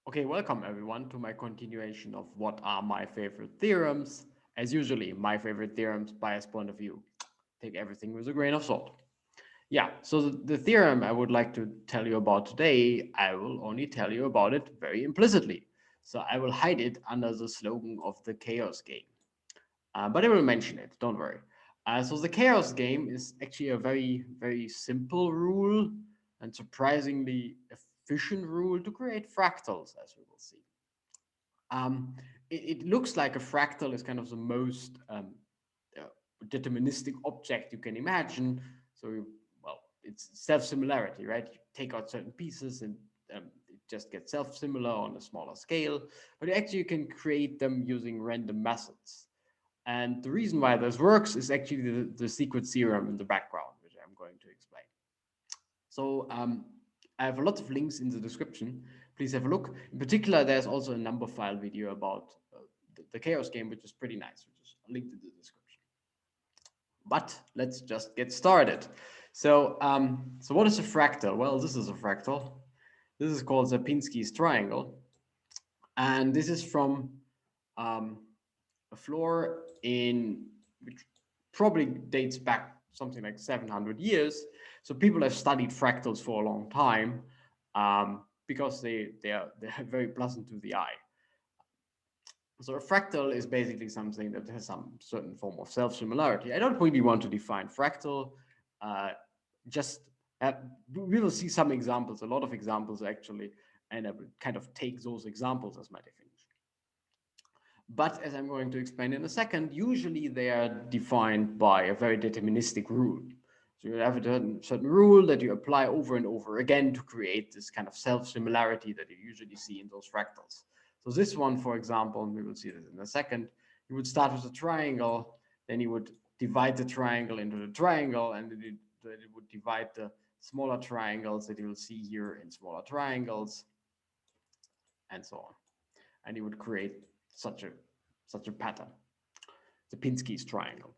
Okay, welcome everyone to my continuation of what are my favorite theorems. As usually, my favorite theorems, biased point of view. Take everything with a grain of salt. Yeah, so the theorem I would like to tell you about today, I will only tell you about it very implicitly. So I will hide it under the slogan of the chaos game. But I will mention it, don't worry. So the chaos game is actually a very simple rule and surprisingly efficient rule to create fractals, as we will see. Um, it looks like a fractal is kind of the most uh, deterministic object you can imagine. So, well, it's self-similarity, right? You take out certain pieces and it just gets self-similar on a smaller scale. But actually, you can create them using random methods. And the reason why this works is actually the secret theorem in the background, which I'm going to explain. So I have a lot of links in the description. Please have a look. In particular, there's also a Numberphile video about the chaos game, which is pretty nice, which is linked in the description. But let's just get started. So what is a fractal? Well, this is a fractal. This is called Sierpinski's triangle. And this is from um, a floor in which probably dates back something like 700 years. So people have studied fractals for a long time because they're very pleasant to the eye. So a fractal is basically something that has some certain form of self-similarity. I don't really want to define fractal. Uh, just we will see some examples, a lot of examples actually, and I will kind of take those examples as my definition. But as I'm going to explain in a second, usually they are defined by a very deterministic rule. So you have a certain rule that you apply over and over again to create this kind of self-similarity that you usually see in those fractals. So this one, for example, and we will see this in a second, you would start with a triangle, then you would divide the triangle into the triangle, and then it would divide the smaller triangles that you will see here in smaller triangles, and so on. And you would create such a such a pattern, the Pinsky's triangle,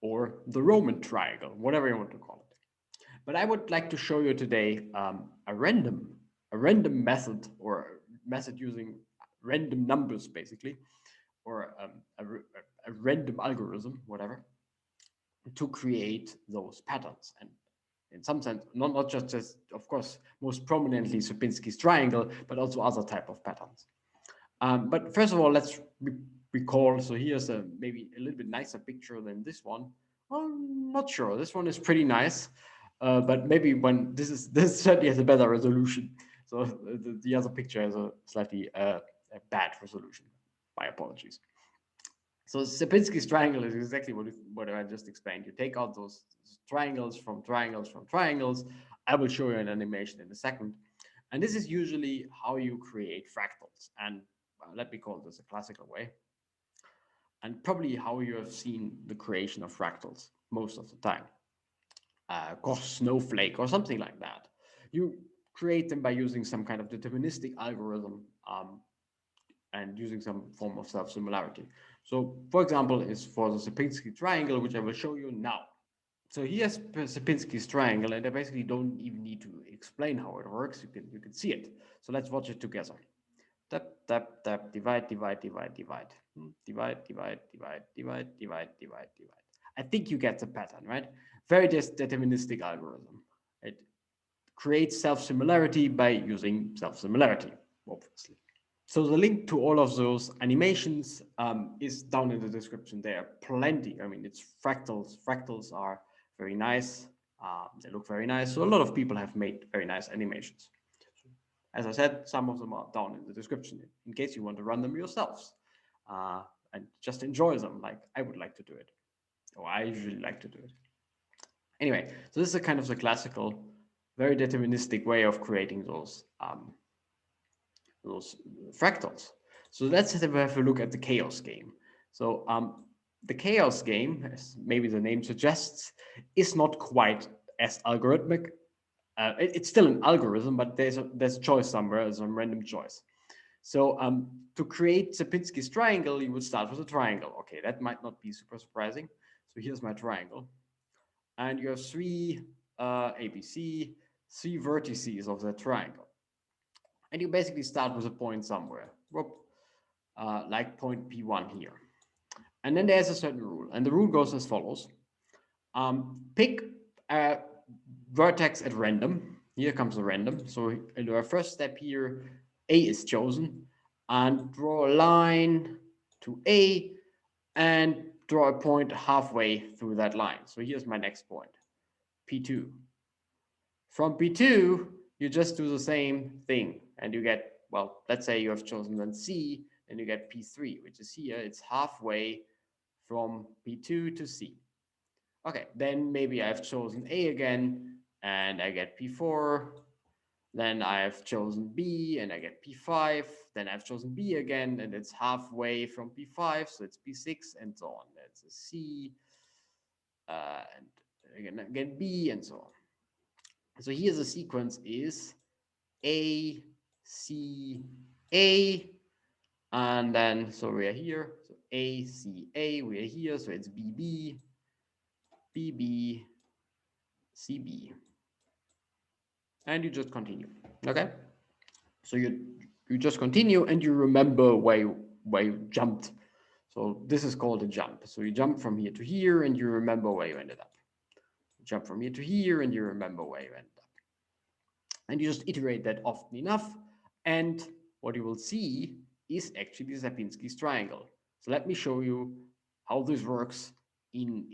or the Roman triangle, whatever you want to call it. But I would like to show you today a random method or a method using random numbers, basically, or a random algorithm, whatever, to create those patterns. And in some sense, not just as, of course, most prominently Sierpinski's triangle, but also other type of patterns. But first of all, let's recall. So here's a maybe a little bit nicer picture than this one. Well, I'm not sure. This one is pretty nice, but maybe when this certainly has a better resolution. So the other picture has a slightly a bad resolution. My apologies. So Sierpinski's triangle is exactly what I just explained. You take out those triangles from triangles from triangles. I will show you an animation in a second. And this is usually how you create fractals. And let me call this a classical way. And probably how you have seen the creation of fractals most of the time. Gauss snowflake or something like that. You create them by using some kind of deterministic algorithm and using some form of self-similarity. So, for example, is for the Sierpinski triangle, which I will show you now. So here's Sierpinski's triangle, and I basically don't even need to explain how it works. You can see it. So let's watch it together. Tap, tap, tap, divide, divide, divide, divide. Divide, divide, divide, divide, divide, divide, divide. I think you get the pattern, right? Very deterministic algorithm. It creates self-similarity by using self-similarity, obviously. So the link to all of those animations is down in the description. There are plenty. I mean, it's fractals. Fractals are very nice. They look very nice. So a lot of people have made very nice animations. As I said, some of them are down in the description in case you want to run them yourselves and just enjoy them like I would like to do it, or I usually like to do it. Anyway, so this is a kind of the classical, very deterministic way of creating those fractals. So let's have a look at the chaos game. So the chaos game, as maybe the name suggests, is not quite as algorithmic. It's still an algorithm, but there's a choice somewhere, some random choice. So to create Sierpinski's triangle, you would start with a triangle. Okay, that might not be super surprising. So here's my triangle. And you have three ABC, three vertices of that triangle. And you basically start with a point somewhere, like point P1 here. And then there's a certain rule, and the rule goes as follows. Pick a vertex at random. Here comes the random. So in our first step here, A is chosen, and draw a line to A and draw a point halfway through that line. So here's my next point, P2. From P2, you just do the same thing and you get, well, let's say you have chosen then C, and you get P3, which is here. It's halfway from P2 to C. Okay, then maybe I've chosen A again and I get P4. Then I've chosen B and I get P5. Then I've chosen B again and it's halfway from P5, so it's P6 and so on. That's a C, and again B and so on. So here the sequence is A, C, A, and then so we are here. So A, C, A, we are here. So it's BB, BB, CB, and you just continue. Okay, so you just continue and you remember where you jumped. So this is called a jump. So you jump from here to here and you remember where you ended up. You jump from here to here and you remember where you ended up. And you just iterate that often enough, and what you will see is actually Sierpinski's triangle. So let me show you how this works in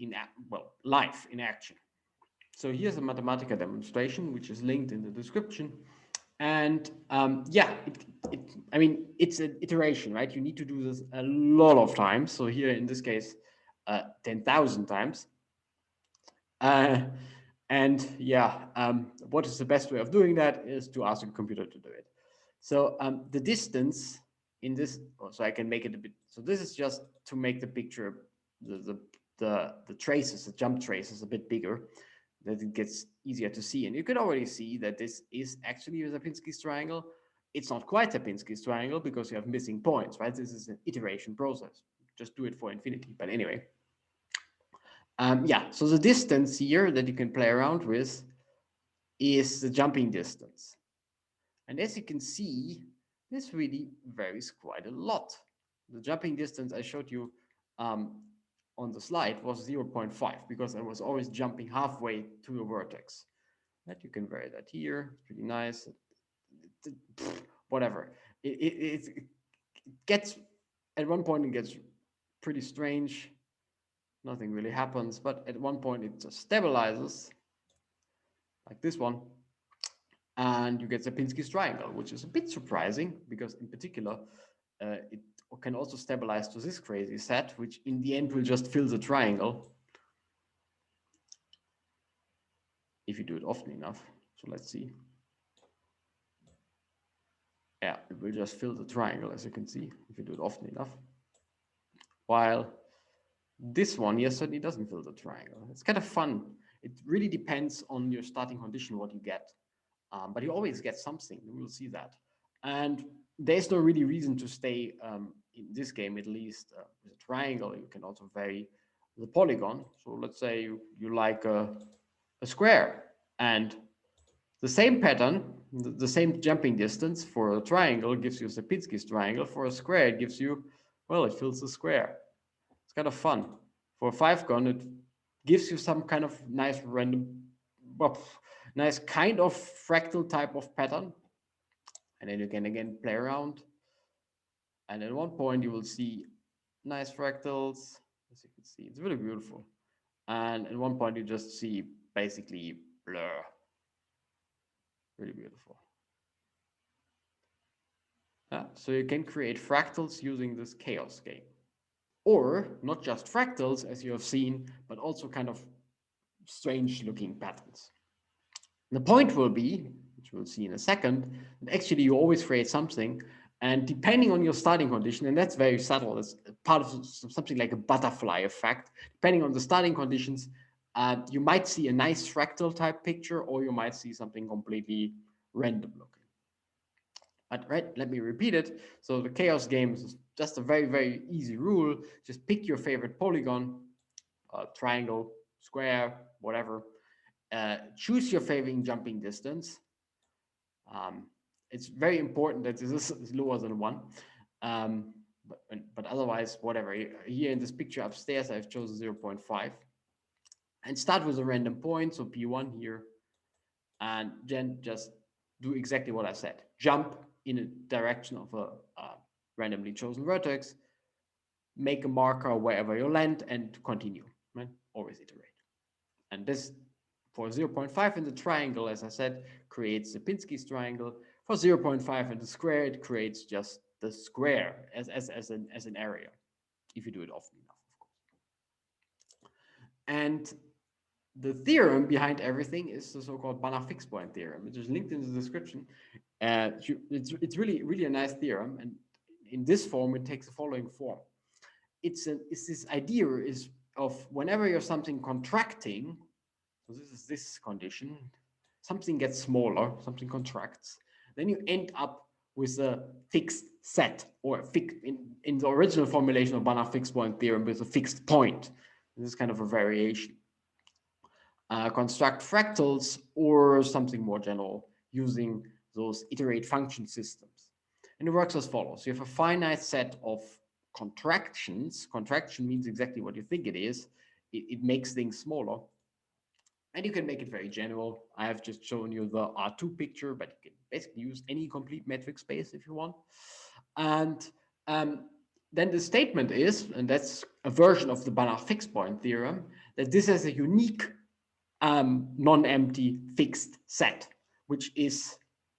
well, live, in action. So here's a Mathematica demonstration, which is linked in the description. And yeah, I mean, it's an iteration, right? You need to do this a lot of times. So here in this case, 10,000 times. And yeah, what is the best way of doing that is to ask a computer to do it. So the distance in this, so I can make it a bit, so this is just to make the picture, the traces, the jump traces a bit bigger, that it gets easier to see. And you can already see that this is actually Sierpinski's triangle. It's not quite Sierpinski's triangle because you have missing points, right? This is an iteration process. Just do it for infinity. But anyway, yeah, so the distance here that you can play around with is the jumping distance. And as you can see, this really varies quite a lot. The jumping distance I showed you on the slide was 0.5 because I was always jumping halfway to a vertex. That you can vary that here. It's pretty nice. Whatever. It gets, at one point it gets pretty strange. Nothing really happens, but at one point it just stabilizes, like this one, and you get Sierpinski's triangle, which is a bit surprising because in particular, it can also stabilize to this crazy set, which in the end will just fill the triangle if you do it often enough. So let's see. Yeah, it will just fill the triangle, as you can see, if you do it often enough. While this one here certainly doesn't fill the triangle. It's kind of fun. It really depends on your starting condition, what you get. But you always get something. We will see that. And there's no really reason to stay in this game, at least with a triangle. You can also vary the polygon. So let's say you like a square, and the same pattern, the same jumping distance for a triangle gives you Sierpinski's triangle. For a square, it gives you, well, it fills the square. It's kind of fun. For a five-gon, it gives you some kind of nice random, well, nice kind of fractal type of pattern. And then you can again play around. And at one point you will see nice fractals. As you can see, it's really beautiful. And at one point you just see basically blur. Really beautiful. So you can create fractals using this chaos game. Or not just fractals, as you have seen, but also kind of strange looking patterns. The point will be, which we'll see in a second, that actually you always create something, and depending on your starting condition, and that's very subtle, it's part of something like a butterfly effect. Depending on the starting conditions, you might see a nice fractal type picture, or you might see something completely random looking. But right, let me repeat it. So the chaos game is just a very, very easy rule. Just pick your favorite polygon, triangle, square, whatever. Choose your favorite jumping distance. it's very important that this is lower than 1. Um, but otherwise, whatever. Here in this picture upstairs, I've chosen 0.5 and start with a random point, so P1 here, and then just do exactly what I said. Jump in a direction of a randomly chosen vertex, make a marker wherever you land, and continue, right? Always iterate. And this, for 0.5 in the triangle, as I said, creates Sierpinski's triangle. For 0.5 in the square, it creates just the square as an area, if you do it often enough, of course. And the theorem behind everything is the so-called Banach fixed point theorem, which is linked in the description. It's really a nice theorem, and in this form, it takes the following form. It's this idea is of whenever you're something contracting, so this is this condition, something gets smaller, something contracts, then you end up with a fixed set, or in the original formulation of Banach fixed point theorem with a fixed point. This is kind of a variation. Construct fractals or something more general using those iterate function systems. And it works as follows. You have a finite set of contractions. Contraction means exactly what you think it is. It makes things smaller. And you can make it very general. I have just shown you the R2 picture, but you can basically use any complete metric space if you want. And then the statement is, and that's a version of the Banach fixed point theorem, that this has a unique non-empty fixed set, which is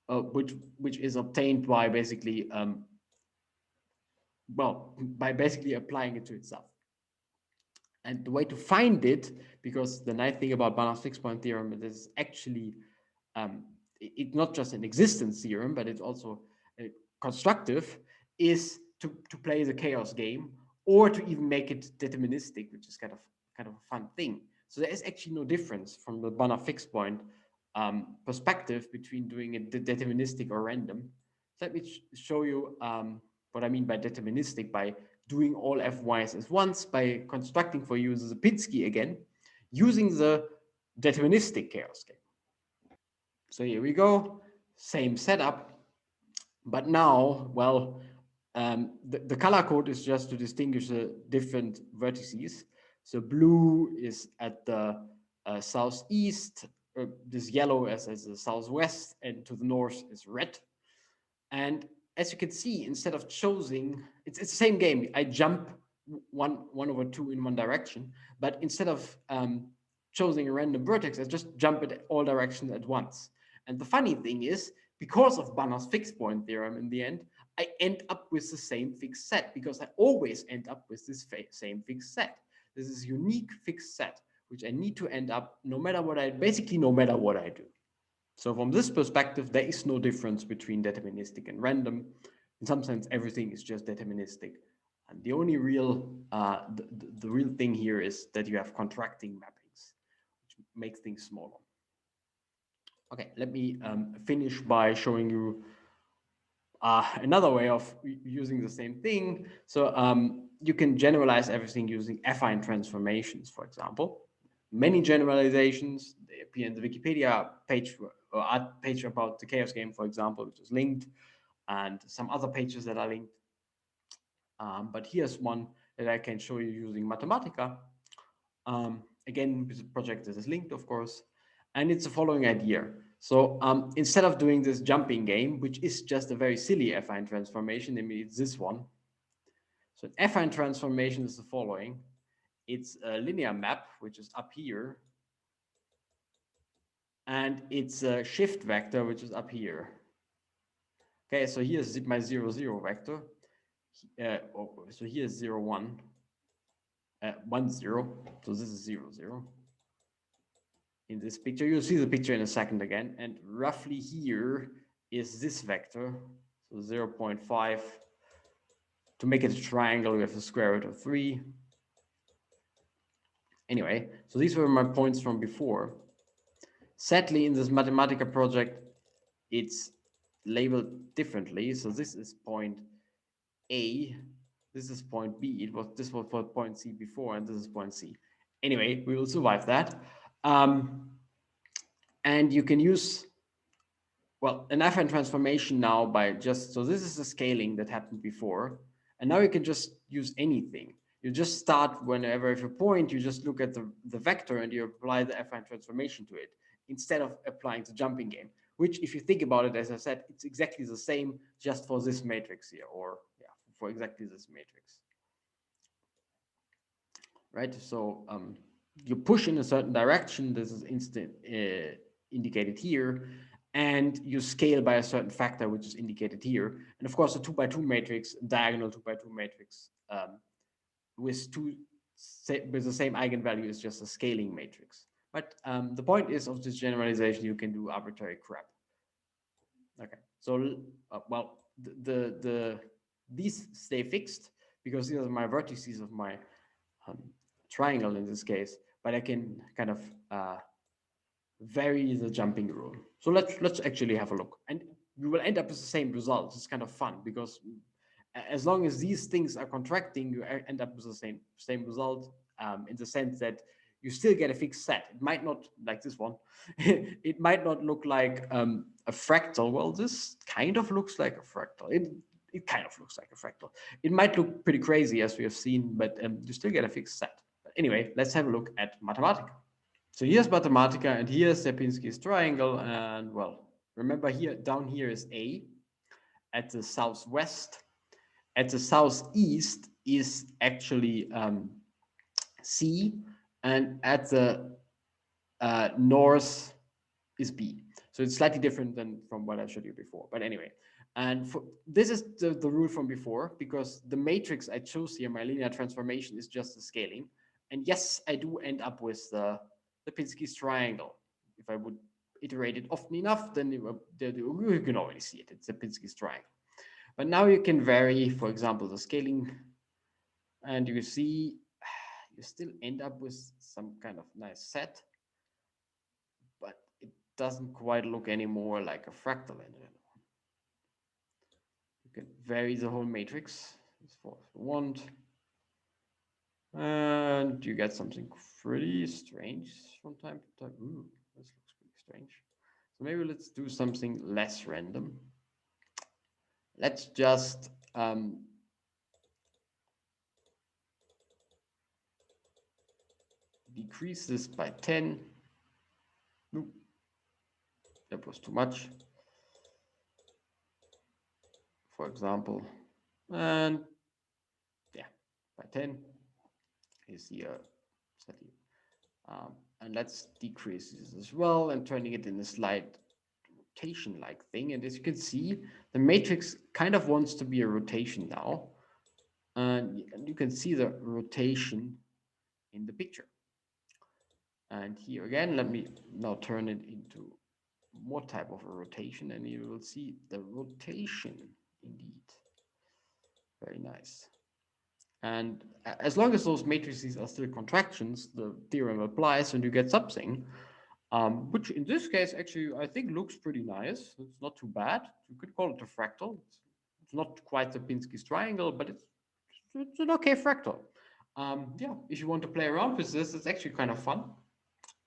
obtained by basically by basically applying it to itself. And the way to find it, because the nice thing about Banach's fixed point theorem is actually it's not just an existence theorem, but it's also constructive, is to play the chaos game, or to even make it deterministic, which is kind of a fun thing. So there is actually no difference from the Banach fixed point perspective between doing it deterministic or random. So let me show you what I mean by deterministic, by doing all fy's as once, by constructing for you the Sierpinski again, using the deterministic chaos game. So here we go, same setup, but now, well, the color code is just to distinguish the different vertices. So blue is at the southeast, this yellow is as the southwest, and to the north is red. And as you can see, instead of choosing, it's the same game. I jump 1/2 in one direction, but instead of choosing a random vertex, I just jump it all directions at once. And the funny thing is, because of Banach's fixed point theorem in the end, I end up with the same fixed set, because I always end up with this same fixed set. This is a unique fixed set, which I need to end up no matter what I do. So from this perspective, there is no difference between deterministic and random. In some sense, everything is just deterministic. And the only real, the real thing here is that you have contracting mappings, which makes things smaller. Okay, let me finish by showing you another way of using the same thing. So you can generalize everything using affine transformations, for example. Many generalizations, they appear in the Wikipedia page or art page about the chaos game, for example, which is linked, and some other pages that are linked. But here's one that I can show you using Mathematica. Again, with a project that is linked, of course, and it's the following idea. So instead of doing this jumping game, which is just a very silly affine transformation, I mean, it's this one. So an affine transformation is the following. It's a linear map, which is up here, and it's a shift vector, which is up here. Okay, so here's my 0, 0 vector. So here's 0, 1, 1, 0. So this is 0, 0. In this picture, you'll see the picture in a second again. And roughly here is this vector. So 0.5. To make it a triangle, we have the square root of 3. Anyway, so these were my points from before. Sadly, in this Mathematica project, it's labeled differently. So this is point A, this is point B. This was for point C before, and this is point C. Anyway, we will survive that. And you can use, well, an affine transformation now by just, so this is the scaling that happened before. And now you can just use anything. You just start whenever, if you point, you just look at the vector and you apply the affine transformation to it instead of applying the jumping game, which if you think about it, as I said, it's exactly the same just for this matrix here, or yeah, for exactly this matrix. Right? So you push in a certain direction. This is indicated here, and you scale by a certain factor, which is indicated here. And of course, a 2 by 2 matrix, diagonal 2 by 2 matrix with with the same eigenvalue is just a scaling matrix. But the point is of this generalization, you can do arbitrary crap. Okay, so well, these stay fixed because these are my vertices of my um, triangle in this case, but I can kind of vary the jumping rule. So let's actually have a look, and we will end up with the same result. It's kind of fun because as long as these things are contracting, you end up with the same result in the sense that you still get a fixed set. It might not, like this one, it might not look like a fractal. Well, this kind of looks like a fractal. It kind of looks like a fractal. It might look pretty crazy as we have seen, but you still get a fixed set. But anyway, let's have a look at Mathematica. So here's Mathematica, and here's Sierpinski's triangle. And well, remember here, down here is A. At the southwest, at the southeast is actually C, and at the north is B. So it's slightly different than from what I showed you before. But anyway, and this is the rule from before, because the matrix I chose here, my linear transformation, is just the scaling. And yes, I do end up with the Sierpinski's triangle. If I would iterate it often enough, then you can already see it. It's the Sierpinski's triangle. But now you can vary, for example, the scaling, and you see you still end up with some kind of nice set, but it doesn't quite look anymore like a fractal anymore. You can vary the whole matrix if you want, and you get something pretty strange from time to time. Ooh, this looks pretty strange. So maybe let's do something less random. Let's just decrease this by 10. Nope, that was too much, for example. And yeah, by 10 is here. And let's decrease this as well and turning it in a slight rotation-like thing. And as you can see, the matrix kind of wants to be a rotation now. And you can see the rotation in the picture. And here again, let me now turn it into more type of a rotation, and you will see the rotation indeed. Very nice. And as long as those matrices are still contractions, the theorem applies and you get something, which in this case actually I think looks pretty nice. It's not too bad. You could call it a fractal. It's not quite the Sierpinski's triangle, but it's an okay fractal. Yeah, if you want to play around with this, it's actually kind of fun.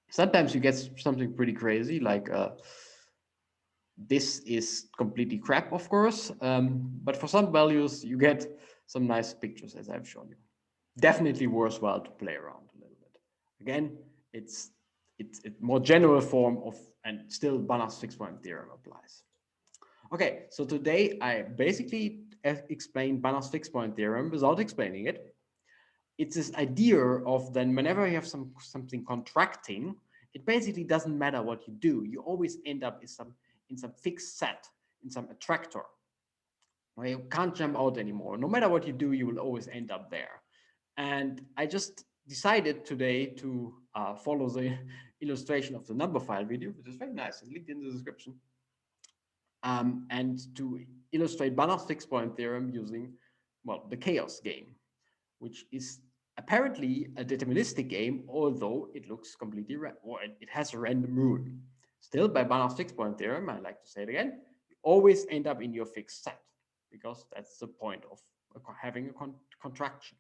Sometimes you get something pretty crazy, like this is completely crap, of course, but for some values you get some nice pictures, as I've shown you. Definitely worthwhile to play around a little bit. Again, it's a more general form of, and still Banach's fixed-point theorem applies. Okay, so today I basically explained Banach's fixed-point theorem without explaining it. It's this idea of then whenever you have something contracting, it basically doesn't matter what you do. You always end up in some fixed set, in some attractor, where you can't jump out anymore. No matter what you do, you will always end up there. And I just decided today to follow the illustration of the Numberphile video, which is very nice, it's linked in the description, and to illustrate Banach's fixed-point theorem using, well, the chaos game, which is apparently a deterministic game, although it looks completely or it has a random rule. Still, by Banach's fixed-point theorem, I like to say it again, you always end up in your fixed set, because that's the point of having a contraction.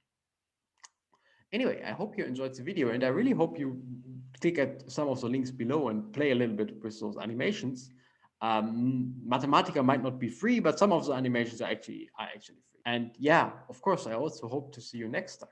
Anyway, I hope you enjoyed the video, and I really hope you click at some of the links below and play a little bit with those animations. Mathematica might not be free, but some of the animations are actually free. And yeah, of course, I also hope to see you next time.